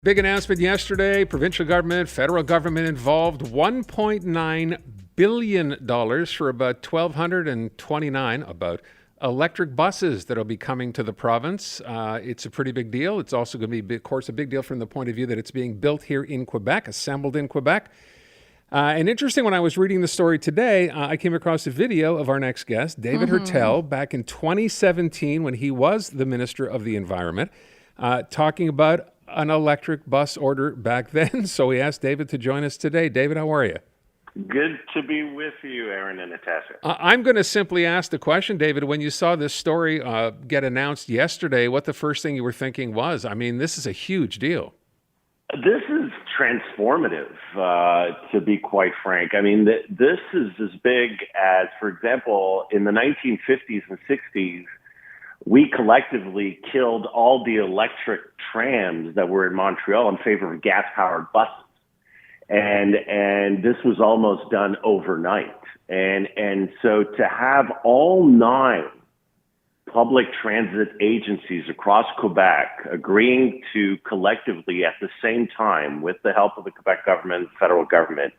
Big announcement yesterday. Provincial government, federal government involved. $1.9 billion for about 1,229 electric buses that will be coming to the province. It's a pretty big deal. It's also going to be, of course, a big deal from the point of view that it's being built here in Quebec, assembled in Quebec. And interesting, when I was reading the story today, I came across a video of our next guest, David HEURTEL, back in 2017 when he was the Minister of the Environment, talking about an electric bus order back then. So we asked David to join us today. David, how are you? Good to be with you, Aaron and Natasha. I'm going to simply ask the question, David, when you saw this story get announced yesterday, what the first thing you were thinking was? I mean, this is a huge deal. This is transformative, to be quite frank. I mean, this is as big as, for example, in the 1950s and 60s, we collectively killed all the electric trams that were in Montreal in favor of gas-powered buses. And this was almost done overnight. And so to have all 9 public transit agencies across Quebec agreeing to collectively at the same time, with the help of the Quebec government, federal government,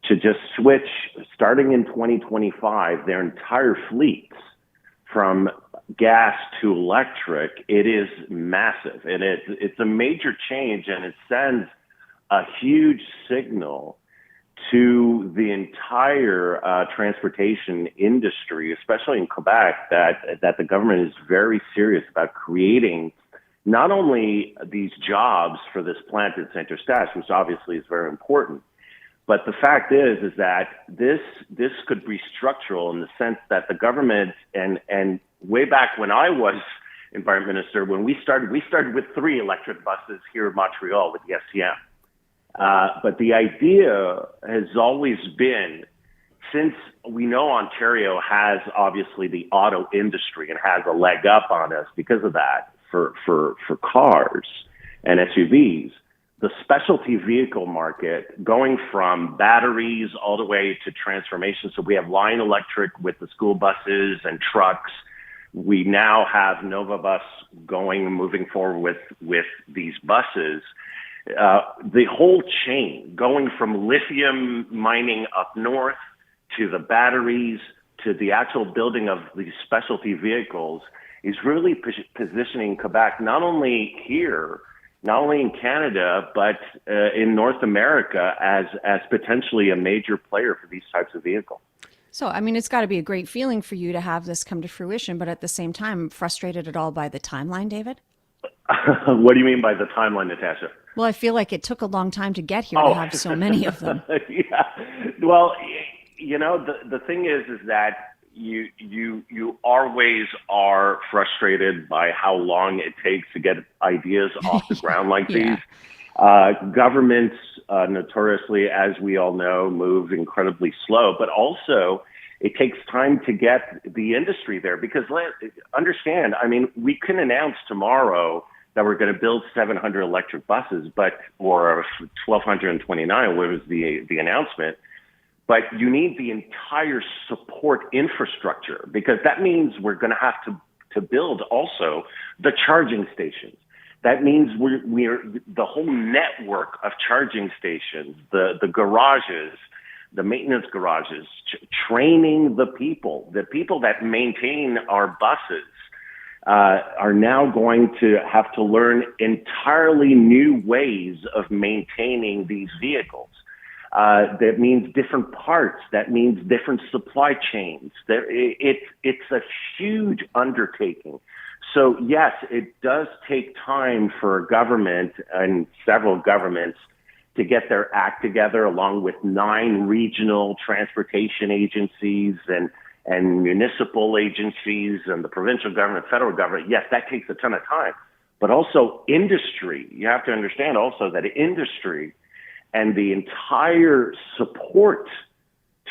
to just switch, starting in 2025, their entire fleets from gas to electric, it is massive. And it's a major change, and it sends a huge signal to the entire transportation industry, especially in Quebec, that the government is very serious about creating not only these jobs for this plant in Saint Eustache, which obviously is very important, but the fact is that this could be structural in the sense that the government, and way back when I was environment minister, when we started with 3 electric buses here in Montreal with the SCM. But the idea has always been, since we know Ontario has obviously the auto industry and has a leg up on us because of that for cars and SUVs, the specialty vehicle market going from batteries all the way to transformation. So we have line electric with the school buses and trucks. We now have Nova Bus moving forward with these buses. The whole chain, going from lithium mining up north to the batteries to the actual building of these specialty vehicles, is really positioning Quebec not only here, not only in Canada, but in North America as potentially a major player for these types of vehicles. So, I mean, it's got to be a great feeling for you to have this come to fruition, but at the same time, frustrated at all by the timeline, David? What do you mean by the timeline, Natasha? Well, I feel like it took a long time to get here to have so many of them. Yeah. Well, you know, the thing is that you always are frustrated by how long it takes to get ideas off the ground like these. Governments, notoriously, as we all know, move incredibly slow, but also it takes time to get the industry there, because understand, I mean, we can announce tomorrow that we're going to build 700 electric buses, or 1,229 was the announcement. But you need the entire support infrastructure, because that means we're going to have to build also the charging stations. That means we're the whole network of charging stations, the garages, the maintenance garages, training the people that maintain our buses. Are now going to have to learn entirely new ways of maintaining these vehicles. That means different parts. That means different supply chains. It's a huge undertaking. So yes, it does take time for a government and several governments to get their act together, along with 9 regional transportation agencies and municipal agencies and the provincial government, federal government. Yes, that takes a ton of time. But also industry. You have to understand also that industry and the entire support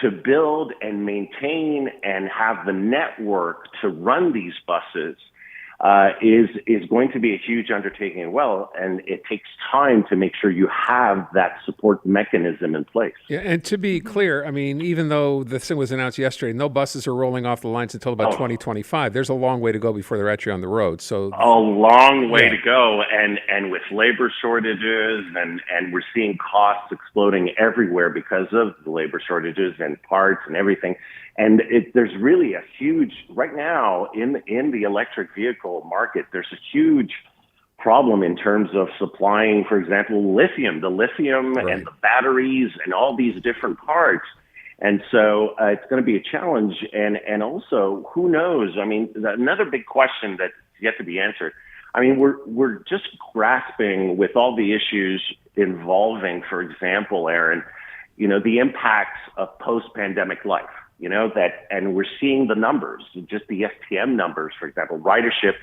to build and maintain and have the network to run these buses is going to be a huge undertaking as well, and it takes time to make sure you have that support mechanism in place. Yeah, and to be clear, I mean, even though this thing was announced yesterday, no buses are rolling off the lines until about 2025. There's a long way to go before they're actually on the road. So a long way to go, and with labor shortages, and we're seeing costs exploding everywhere because of the labor shortages and parts and everything. And there's really a huge, right now in the electric vehicle market, there's a huge problem in terms of supplying, for example, lithium, and the batteries and all these different parts. And so it's going to be a challenge. And also, who knows? I mean, another big question that's yet to be answered. I mean, we're just grasping with all the issues involving, for example, Aaron, the impacts of post-pandemic life. And we're seeing the numbers, just the STM numbers, for example, ridership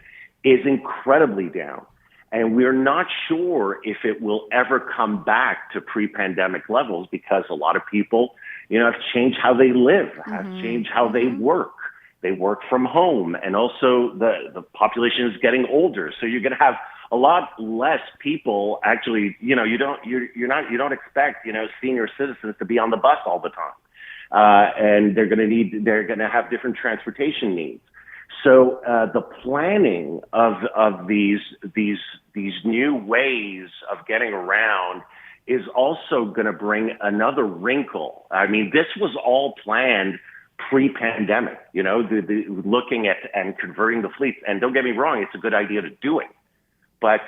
is incredibly down. And we're not sure if it will ever come back to pre-pandemic levels because a lot of people, have changed how they live, have changed how they work. They work from home, and also the population is getting older. So you're going to have a lot less people actually, you don't expect, senior citizens to be on the bus all the time. And they're going to have different transportation needs. So the planning of these new ways of getting around is also going to bring another wrinkle. I mean, this was all planned pre-pandemic, looking at and converting the fleets. And don't get me wrong, it's a good idea to do it. But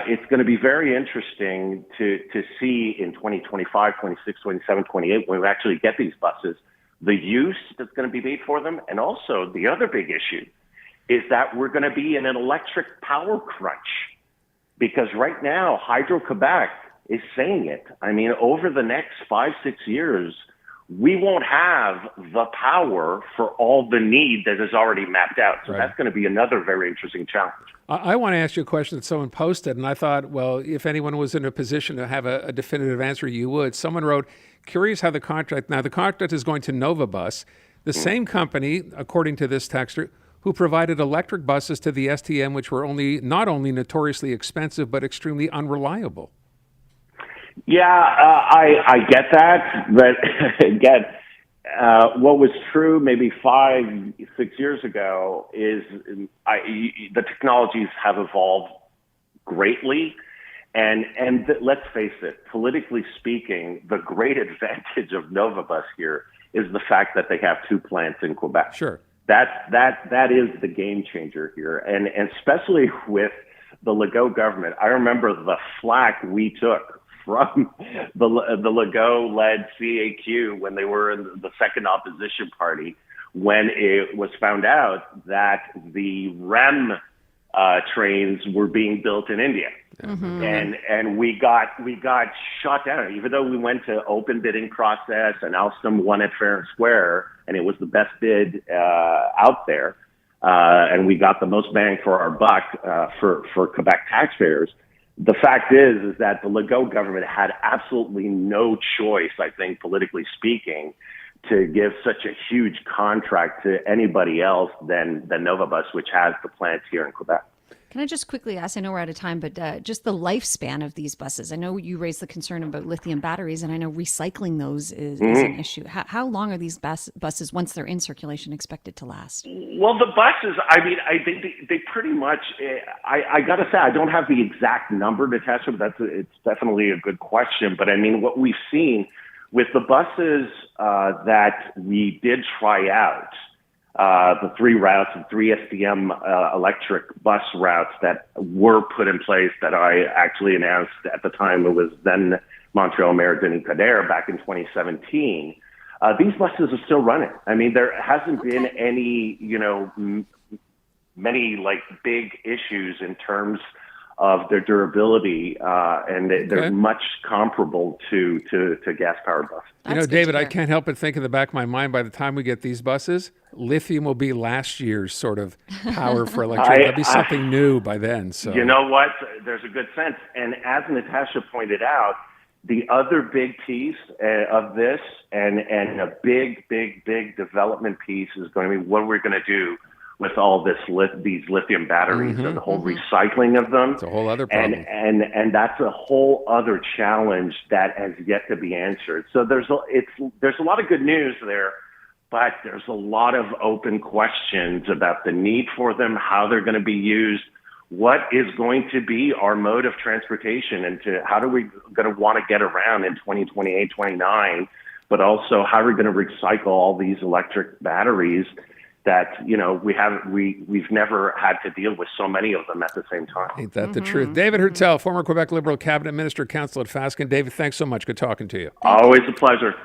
it's going to be very interesting to see in 2025, 26, 27, 28, when we actually get these buses, the use that's going to be made for them. And also the other big issue is that we're going to be in an electric power crunch, because right now, Hydro-Quebec is saying it. I mean, over the next 5-6 years, we won't have the power for all the need that is already mapped out. So that's going to be another very interesting challenge. I want to ask you a question that someone posted, and I thought, well, if anyone was in a position to have a definitive answer, you would. Someone wrote, curious how the contract is going to Novabus, the same company, according to this texter, who provided electric buses to the STM, which were not only notoriously expensive, but extremely unreliable. Yeah, I get that, but again, what was true maybe 5-6 years ago is the technologies have evolved greatly, and let's face it, politically speaking, the great advantage of Novabus here is the fact that they have 2 plants in Quebec. Sure, that is the game changer here, and especially with the Legault government. I remember the flack we took from the Legault-led CAQ when they were in the second opposition party, when it was found out that the REM trains were being built in India. And we got shot down, even though we went to open bidding process and Alstom won it fair and square, and it was the best bid out there. And we got the most bang for our buck for Quebec taxpayers. The fact is that the Legault government had absolutely no choice, I think, politically speaking, to give such a huge contract to anybody else than Novabus, which has the plants here in Quebec. Can I just quickly ask, I know we're out of time, but just the lifespan of these buses. I know you raised the concern about lithium batteries, and I know recycling those is an issue. How long are these buses, once they're in circulation, expected to last? Well, the buses, I mean, I think they pretty much, I got to say, I don't have the exact number, Natasha, but it's definitely a good question. But I mean, what we've seen with the buses that we did try out, the 3 routes, the 3 STM electric bus routes that were put in place that I actually announced at the time. It was then Montreal Mayor Denis Coderre back in 2017. These buses are still running. I mean, there hasn't been any, many like big issues in terms of their durability, and they're much comparable to gas-powered buses. David, I can't help but think in the back of my mind, by the time we get these buses, lithium will be last year's sort of power for electricity. There'll be something new by then. So you know what? There's a good sense. And as Natasha pointed out, the other big piece of this and a big development piece is going to be what we're going to do with all these lithium batteries and the whole recycling of them. It's a whole other problem. And that's a whole other challenge that has yet to be answered. So there's a lot of good news there, but there's a lot of open questions about the need for them, how they're going to be used, what is going to be our mode of transportation, and how do we going to want to get around in 2028, 29, but also how are we going to recycle all these electric batteries that, we've never had to deal with so many of them at the same time. Ain't that the truth? David HEURTEL, former Quebec Liberal Cabinet Minister, Council at Fasken. David, thanks so much. Good talking to you. Always a pleasure.